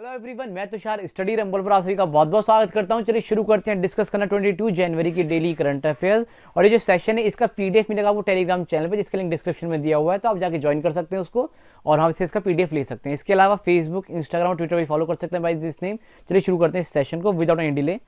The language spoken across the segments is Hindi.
हेलो एवरीवन, मैं तुषार स्टडी रंबल पर आप सभी का बहुत बहुत स्वागत करता हूं। चलिए शुरू करते हैं डिस्कस करना 22 जनवरी की डेली करंट अफेयर्स। और ये जो सेशन है इसका पीडीएफ मिलेगा वो टेलीग्राम चैनल पे, जिसका लिंक डिस्क्रिप्शन में दिया हुआ है, तो आप जाके ज्वाइन कर सकते हैं उसको और वहाँ से इसका पीडीएफ ले सकते हैं। इसके अलावा फेसबुक, इंस्टाग्राम और ट्विटर भी फॉलो कर सकते हैं बाय दिस नेम। चलिए शुरू करते हैं इस सेशन को विदाउट एनी डिले।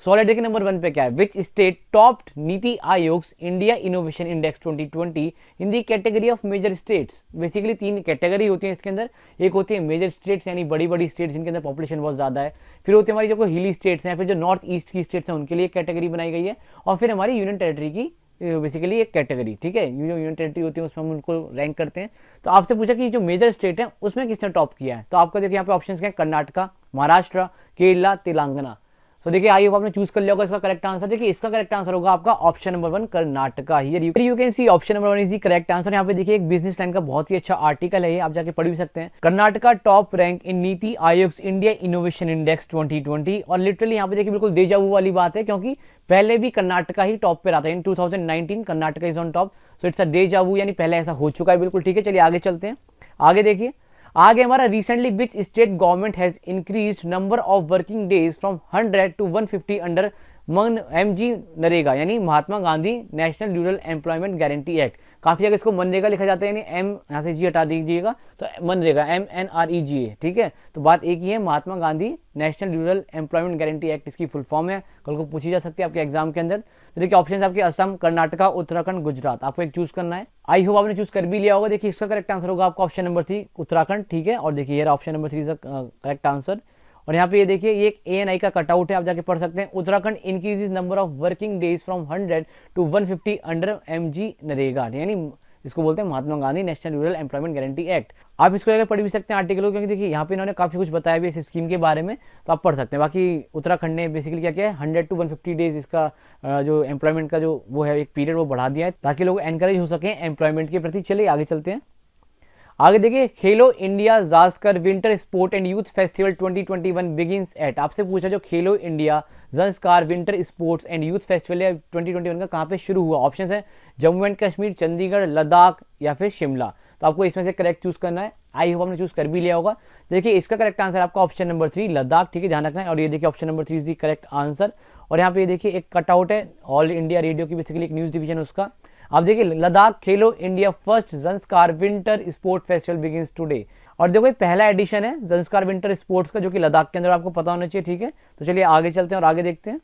सॉलिड देखिए नंबर 1 पे क्या है, which state topped NITI Aayog India innovation index 2020 in the category of major states. Basically 3 category होती है इसके अंदर। एक होती है मेजर स्टेट्स यानी बड़ी बड़ी स्टेट्स जिनके अंदर पॉपुलेशन बहुत ज्यादा है। फिर होती है हमारी जो हिली स्टेट्स हैं, फिर जो नॉर्थ ईस्ट की स्टेट्स हैं उनके लिए कैटेगरी बनाई गई है। और फिर हमारी यूनियन टेरिटरी की बेसिकली एक कैटेगरी, ठीक है। जो यूनियन टेरिटरी होती है उसमें हम उनको रैंक करते हैं। तो आपसे पूछा कि जो मेजर स्टेट है उसमें किसने टॉप किया है, तो आपका देखिए यहाँ पे ऑप्शन है कर्नाटका, महाराष्ट्र, केरला, तेलंगाना। सो देखिए आई होप आपने चूज कर लिया होगा इसका करेक्ट आंसर। देखिए इसका करेक्ट आंसर होगा आपका option number 1 Karnataka. Here you can see option number 1 is the correct answer. यहाँ पे देखिए एक बिजनेस लाइन का बहुत ही अच्छा आर्टिकल है, ये आप जाके पढ़ भी सकते हैं। कर्नाटका टॉप रैंक इन नीति आयोग इंडिया इनोवेशन इंडेक्स 2020। और लिटरली यहाँ पे देखिए बिल्कुल देजा वू वाली बात है, क्योंकि पहले भी कर्नाटका ही टॉप पे रहा था। In 2019 Karnataka is on top. So it's a deja vu, यानी पहले ऐसा हो चुका है बिल्कुल, ठीक है। चलिए आगे चलते हैं। आगे देखिए आगे हमारा recently which state government has increase number of working days from 100 to 150 under MG NREGA, यानी Mahatma Gandhi National Rural Employment Guarantee Act. काफी जगह इसको मनरेगा लिखा जाता है, यानी एम यहाँ से जी हटा दीजिएगा तो मनरेगा MNREGA, ठीक है। तो बात एक ही है, Mahatma Gandhi National Rural Employment Guarantee Act इसकी फुल फॉर्म है। कल को पूछी जा सकती है आपके एग्जाम के अंदर। तो देखिए ऑप्शन आपके असम, कर्नाटका, उत्तराखंड, गुजरात। आपको एक चूज करना है। आई होप आपने चूज कर भी लिया होगा। देखिए इसका करेक्ट आंसर होगा आपका ऑप्शन नंबर 3 उत्तराखंड, ठीक है। और देखिए ये option number 3 is the correct answer. और यहाँ पे ये देखिए ये एक ANI का कटआउट है, आप जाके पढ़ सकते हैं। Uttarakhand increases number of working days from 100 to 150 under MG NREGA, यानी इसको बोलते हैं Mahatma Gandhi National Rural Employment Guarantee Act. आप इसको अगर पढ़ भी सकते हैं आर्टिकल को, क्योंकि देखिए यहाँ पे इन्होंने काफी कुछ बताया भी इस स्कीम के बारे में, तो आप पढ़ सकते हैं। बाकी उत्तराखंड ने बेसिकली क्या किया है, 100 to 150 डेज इसका जो एम्प्लॉयमेंट का जो वो है एक पीरियड वो बढ़ा दिया है, ताकि लोग एनकरेज हो सके एम्प्लॉयमेंट के प्रति। चलिए आगे चलते हैं। आगे देखिए खेलो India Zanskar winter sport and youth festival 2021 begins at. आपसे पूछा जो खेलो India Zanskar winter sports and youth festival 2021 का कहाँ पे शुरू हुआ। ऑप्शन है जम्मू एंड कश्मीर, चंडीगढ़, लद्दाख या फिर शिमला। तो आपको इसमें से करेक्ट चूज करना है। आई होप आपने चूज कर भी लिया होगा। देखिए इसका करेक्ट आंसर आपका ऑप्शन नंबर 3 लद्दाख, ठीक है, ध्यान रखना है। और ये देखिए option number 3 is the correct answer. और यहाँ पे देखिए एक कटआउट है ऑल इंडिया रेडियो की, बेसिकली एक न्यूज डिवीजन उसका। आप देखिए लद्दाख खेलो India first Zanskar winter sport festival begins today. और देखो ये पहला एडिशन है जंस्कार विंटर स्पोर्ट्स का, जो कि लद्दाख के अंदर आपको पता होना चाहिए, ठीक है। तो चलिए आगे चलते हैं और आगे देखते हैं।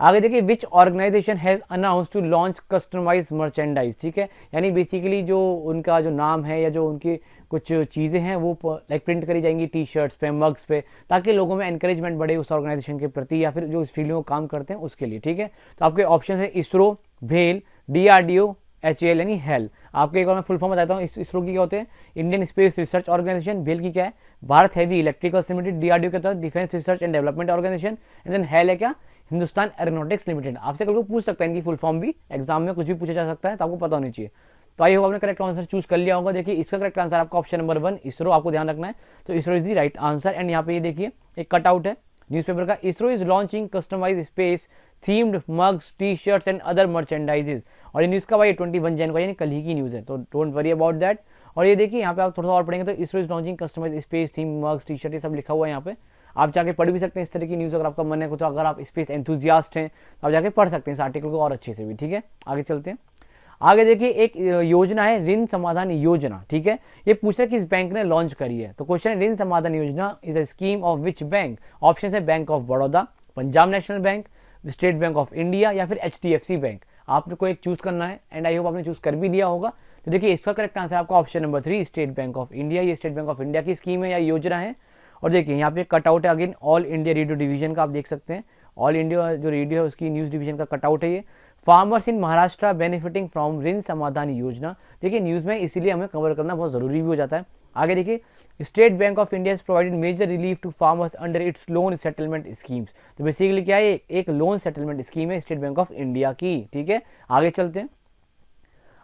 आगे देखिए which organisation has announce to launch customise merchandise, ठीक है। यानी बेसिकली जो उनका जो नाम है या जो उनकी कुछ चीज़ें हैं वो लाइक प्रिंट करी जाएंगी टी शर्ट्स पे, मग्स पे, ताकि लोगों में एनकरेजमेंट बढ़े उस ऑर्गेनाइजेशन के प्रति या फिर जो इस फील्ड में काम करते हैं उसके लिए, ठीक है। तो आपके ऑप्शन है इसरो, भेल, DRDO, HAL यानी हेल। आपको एक बार मैं फुल फॉर्म बताता हूँ। इसरो की क्या होते हैं, इंडियन स्पेस रिसर्च ऑर्गेनाइजेशन। भेल की क्या है, Bharat heavy electricals limited. DRDO के तहत defence research and development organisation. And then HAL है क्या, हिंदुस्तान एरोनॉटिक्स लिमिटेड। आपसे कल को पूछ सकता है इनकी फुल फॉर्म भी, एग्जाम में कुछ भी पूछा जा सकता है, तो आपको पता होनी चाहिए। तो आई होप आपने करेक्ट आंसर चूज कर लिया होगा। देखिए इसका करेक्ट आंसर आपका ऑप्शन नंबर 1 इसरो, आपको ध्यान रखना है। तो ISRO is the right answer. And यहाँ पे ये देखिए एक कटआउट है न्यूज़पेपर का, ISRO is launching customise space themed mugs, T shirts and other merchandises. और ये न्यूज़ का भाई 21 जन को, यानी कल ही की न्यूज़ है, तो डोंट वरी अबाउट दैट। और ये देखिए यहाँ पे आप थोड़ा सा और पढ़ेंगे तो ISRO is launching customise space theme mugs, T shirt, ये सब लिखा हुआ है यहाँ पे। आप जाके पढ़ भी सकते हैं इस तरह की न्यूज़, अगर आपका मन है कुछ, अगर आप स्पेस एंथुजियास्ट हैं तो आप जाके पढ़ सकते हैं इस आर्टिकल को और अच्छे से भी, ठीक है। आगे चलते हैं। आगे देखिए एक योजना है ऋण समाधान योजना, ठीक है। ये पूछ रहा है किस बैंक ने लॉन्च करी है। तो क्वेश्चन है ऋण समाधान योजना is a scheme of which bank. Option है Bank of Baroda, Punjab National Bank, State Bank of India या फिर HDFC बैंक। आपको एक चूज करना है एंड आई होप आपने चूज कर भी लिया होगा। तो देखिए इसका करेक्ट आंसर आपका option number 3 State Bank of India. ये स्टेट बैंक ऑफ इंडिया की स्कीम है या योजना है। और देखिए यहाँ पे कटआउट है again all India radio division का, आप देख सकते हैं ऑल इंडिया जो रेडियो है उसकी न्यूज डिवीजन का कटआउट है ये। Farmers in Maharashtra benefiting from ऋण समाधान योजना। देखिए न्यूज में इसीलिए हमें कवर करना बहुत जरूरी भी हो जाता है। आगे देखिए State Bank of India provided major relief to farmers under its loan settlement schemes. तो बेसिकली क्या है, एक लोन सेटलमेंट स्कीम है स्टेट बैंक ऑफ इंडिया की, ठीक है। आगे चलते हैं।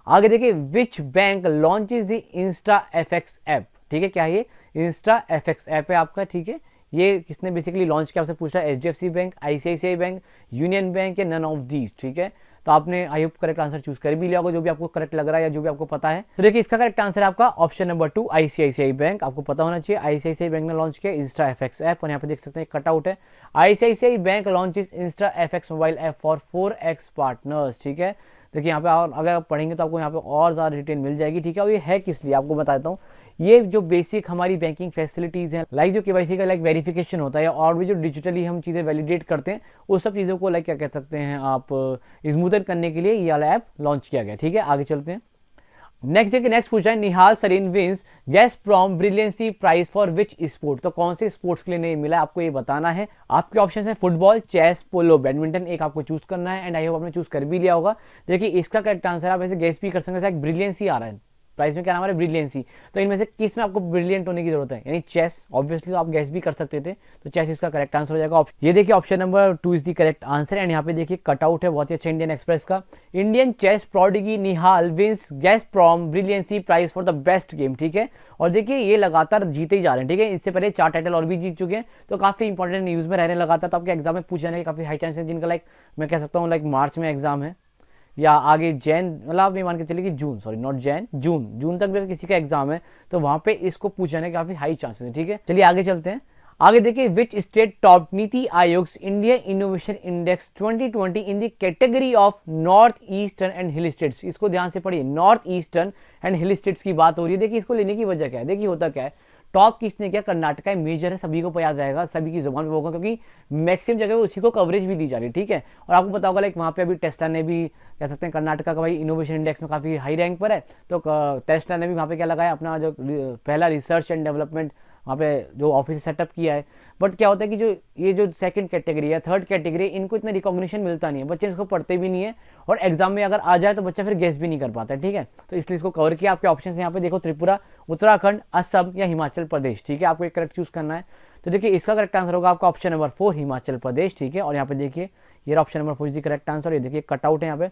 आगे देखिए which bank launches the insta FX app, ठीक है। क्या है ये, इंस्टा FX ऐप है आपका, ठीक है। ये किसने बेसिकली लॉन्च किया, आपसे पूछ रहा है HDFC bank, ICICI bank, union bank या नन ऑफ दीज, ठीक है। तो आपने I hope correct answer choose कर भी लिया होगा, जो भी आपको करेक्ट लग रहा है या जो भी आपको पता है। तो देखिए इसका करेक्ट आंसर है आपका ऑप्शन नंबर 2 आईसीआईसीआई बैंक। आपको पता होना चाहिए आईसीआईसीआई बैंक ने लॉन्च किया इंस्टा एफएक्स ऐप, और यहाँ पे देख सकते हैं कटआउट है, ICICI bank launches Insta FX mobile app for 4x partners. ठीक है, देखिए यहाँ पे और अगर आप पढ़ेंगे तो आपको यहाँ पे और ज़्यादा डिटेल मिल जाएगी। ठीक है, और ये है किस लिए आपको बताता हूँ। ये जो बेसिक हमारी बैंकिंग फैसिलिटीज हैं, लाइक जो केवाईसी का लाइक वेरिफिकेशन होता है, और भी जो डिजिटली हम चीज़ें वैलिडेट करते हैं, उस सब चीज़ों को लाइक क्या कह सकते हैं आप स्मूथर करने के लिए ये वाला ऐप लॉन्च किया गया। ठीक है, आगे चलते हैं। नेक्स्ट देखिए, नेक्स्ट पूछा है Nihal Sarin wins Gazprom brilliancy prize for which sport. तो कौन से स्पोर्ट्स के लिए नहीं मिला आपको ये बताना है। आपके ऑप्शन है फुटबॉल, चेस, पोलो, बैडमिंटन, एक आपको चूज करना है, एंड आई होप आपने चूज कर भी लिया होगा। देखिए इसका करेक्ट आंसर आप ऐसे गैस भी कर सकते हैं, ब्रिलियंसी आ रहा है प्राइस में, क्या नाम है ब्रिलियंसी। तो इनमें से किस में आपको ब्रिलियंट होने की जरूरत है, यानी चेस ऑब्वियसली, तो आप गैस भी कर सकते थे, तो चेस इसका करेक्ट आंसर हो जाएगा। ये देखिए option number 2 is the correct answer. And यहाँ पे देखिए कटआउट है बहुत ही अच्छा इंडियन एक्सप्रेस का, Indian chess prodigy Nihal wins Gazprom brilliancy prize for the best game. ठीक है, और देखिए ये लगातार जीते ही जा रहे हैं। ठीक है, इससे पहले 4 टाइटल और भी जीत चुके हैं, तो काफी इंपॉर्टेंट न्यूज में रहने लगा था। तो आपके एग्जाम में पूछ जाने के काफी हाई चांसेस है, जिनका लाइक मैं कह सकता हूँ लाइक मार्च में एग्जाम है, या आगे जैन, मतलब आप ये मान के चलिए कि जून, सॉरी नॉट जैन, जून तक अगर किसी का एग्जाम है तो वहां पे इसको पूछ जाने के काफी हाई चांसेस है। ठीक है, चलिए आगे चलते हैं। आगे देखिए, विच स्टेट टॉप नीति Aayog India innovation index 2020 in the category of north eastern and hill states. इसको ध्यान से पढ़िए, north eastern and hill states की बात हो रही है। देखिए इसको लेने की वजह क्या है, देखिए होता क्या है, टॉप किसने किया, कर्नाटका मेजर है, सभी को याद जाएगा, सभी की जुबान पे होगा, क्योंकि मैक्सिमम जगह उसी को कवरेज भी दी जा रही है। ठीक है, और आपको पता होगा लाइक वहाँ पे अभी टेस्ला ने भी कह सकते हैं कर्नाटका का भाई इनोवेशन इंडेक्स में काफी हाई रैंक पर है, तो टेस्ला ने भी वहाँ पे क्या लगाया, अपना जो पहला रिसर्च एंड डेवलपमेंट वहाँ पे जो ऑफिस सेटअप किया है। बट क्या होता है कि जो ये जो सेकंड कैटेगरी है, थर्ड कैटेगरी, इनको इतना रिकॉग्निशन मिलता नहीं है, बच्चे इसको पढ़ते भी नहीं है, और एग्जाम में अगर आ जाए तो बच्चा फिर गेस भी नहीं कर पाता है। ठीक है, तो इसलिए इसको कवर किया। आपके ऑप्शन यहाँ पे देखो, त्रिपुरा, उत्तराखंड, असम या हिमाचल प्रदेश। ठीक है, आपको एक करेक्ट चूज करना है। तो देखिए इसका करेक्ट आंसर होगा आपका ऑप्शन नंबर 4 हिमाचल प्रदेश। ठीक है, और यहाँ पे देखिए ये option number 4 is the correct answer. ये देखिए कटआउट है यहाँ पे,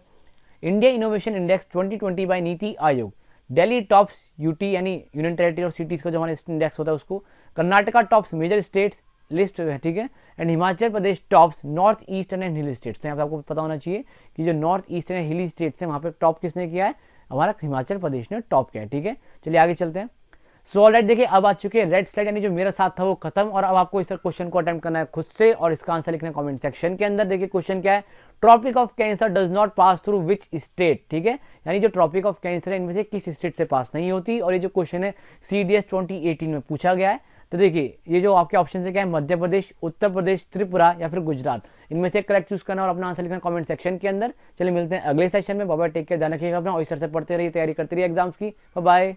India innovation index 2020 by NITI Aayog, Delhi tops UT यानी यूनियन टेरिटरी और सिटीज का जो हमारा इंडेक्स होता है उसको, Karnataka tops major states list है। ठीक है, and Himachal Pradesh tops north eastern and hilly states. तो यहाँ पे आपको पता होना चाहिए कि जो north eastern and hilly states है वहाँ पे टॉप किसने किया है, हमारा हिमाचल प्रदेश ने टॉप किया है। ठीक है, चलिए आगे चलते हैं। सो ऑलराइट, देखिए अब आ चुके हैं रेड स्लाइड, यानी जो मेरा साथ था वो खत्म, और अब आपको इस क्वेश्चन को अटेम्प्ट करना है खुद से, और इसका आंसर लिखना है कमेंट सेक्शन के अंदर। देखिए क्वेश्चन क्या है, tropic of cancer does not pass through which state. ठीक है, यानी जो ट्रॉपिक ऑफ कैंसर है इनमें से किस स्टेट से पास नहीं होती, और ये जो क्वेश्चन है CDS 2018 में पूछा गया है। तो देखिए ये जो आपके ऑप्शन है क्या है, मध्य प्रदेश, उत्तर प्रदेश, त्रिपुरा या फिर गुजरात, इनमें से करेक्ट चूज करना और अपना आंसर लिखना कमेंट सेक्शन के अंदर। चलिए मिलते हैं अगले सेशन में, बाय बाय, टेक केयर, ध्यान रखिएगा अपना, और इस तरह से पढ़ते रहिए, तैयारी करते रहिए एग्जाम्स की। Bye bye.